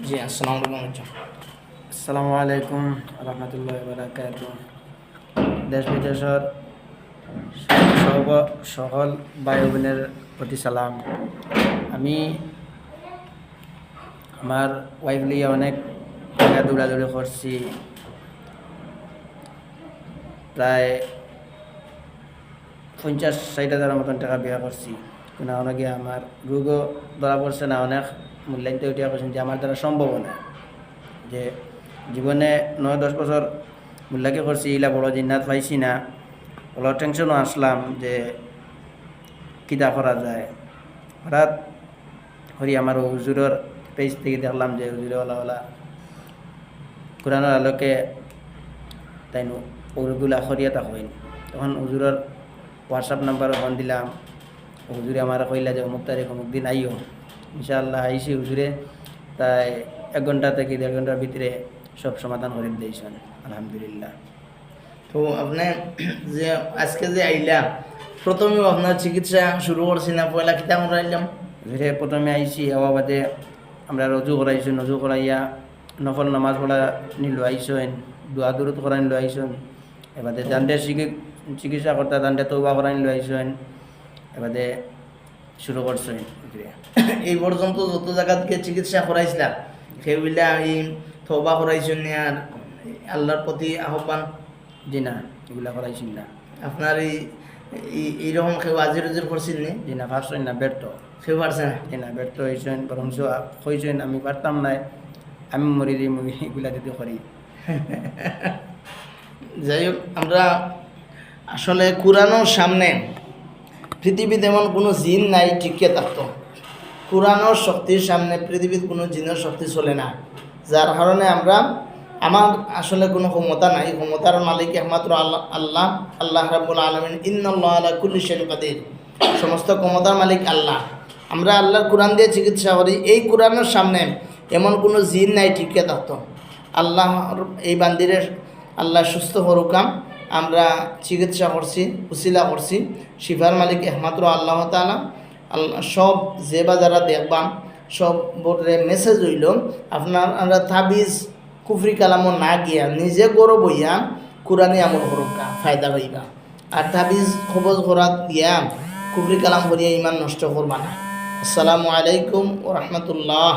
জি, আসসালামু আলাইকুম। আসসালামু আলাইকুম রহমতুল্লাহ বারাকাত। দেশ বিদেশের সকল ভাই বোনের প্রতি সালাম। আমি আমার ওয়াইফ লিয়ে অনেক টাকা দৌড়াদৌড়ি করছি, প্রায় 50-60 হাজারের মতন টাকা বিয়া করছি। কোনো অনেকে আমার রোগও ধরা পড়ছে না, অনেক মূল্যায়িত উঠিয়া করছেন যে আমার দ্বারা সম্ভব না, যে জীবনে 9-10 বছর মূল্যাকে করছি, ইলা বড় জিন্নাত পাইছি না। ওলা টেনশনও আসলাম যে কিতা করা যায়। হঠাৎ হরি আমার হুজুরের পেজ থেকে দেখলাম যে হুজুরে ওলা কোরআনের আলোকে তাই ওগুলা করিয়া হইন। তখন হুজুরের হোয়াটসঅ্যাপ নাম্বার ফোন দিলাম, হুজুরে আমার কইলা যে অমুক তারিখ অমুক দিন আইও। ইনশাআল্লাহ আইসি। হুজুরে তাই 1 ঘন্টা থেকে 1.5 ঘন্টার ভিতরে সব সমাধান করে দিয়েছেন, আলহামদুলিল্লাহ। তো আপনি যে আজকে যে আইলা, প্রথমে আপনার চিকিৎসা শুরু করছি না পয়লা কিতা করাইলাম? হুজুরে প্রথমে আইসি, হওয়া বাদে আমরা রজু করাইছেন, রজু করাইয়া নফল নামাজ পড়া নিল আইসেন, দোয়া দূরত করাই নিল আইসেন। এবারে দান্ডে চিকিৎসা করতে দান্ডে তৌবা করাই নিল আইসেন। এবারে শুরু করছেন। এই পর্যন্ত যত জায়গা থেকে চিকিৎসা করাইছিলাম সেগুলা এই তওবা করাইছেন আর আল্লাহর প্রতি আহ্বান? জি না, এগুলা করাইছেন না। আপনার এইরকম কেউ আজির উজির করছেন নি? জি না, পারছেন না, ব্যর্থ। কেউ পারছে না? জি না, ব্যর্থ হয়েছেন। বরং হয়েছেন আমি পারতাম নাই, আমি মরি দিই এগুলা যদি করি। যাই হোক, আমরা আসলে কুরআনের সামনে পৃথিবীতে এমন কোনো জিন নাই টিকে থাকতো। কুরআনের শক্তির সামনে পৃথিবীর কোনো জিনের শক্তি চলে না, যার কারণে আমার আসলে কোনো ক্ষমতা নাই। ক্ষমতার মালিক একমাত্র আল্লাহ। আল্লাহ রাব্বুল আলামিন, ইন্নাল্লাহা আলা কুল্লি শাইইন কাদির। সমস্ত ক্ষমতার মালিক আল্লাহ। আমরা আল্লাহর কোরআন দিয়ে চিকিৎসা করি। এই কোরআনের সামনে এমন কোনো জিন নাই টিকে থাকতো। আল্লাহর এই বান্দিরের আল্লাহ সুস্থ হরুকাম আমরা চিকিৎসা করছি, উসিলা করছি। শিফার মালিক একমাত্র আল্লাহ তাআলা। আল্লাহ সব যে বা যারা দেখবাম সব বোর্ডে মেসেজ হইল, আমরা তাবিজ কুফরি কালামও না গিয়া নিজে গরো বইয়া কোরআনে আমল হরুকা ফায়দা পাইবা। আর তাবিজ খবজ করাত গিয়া কুফরি কালাম করিয়া ইমান নষ্ট করবা না। আসসালামু আলাইকুম ওয়া রাহমাতুল্লাহ।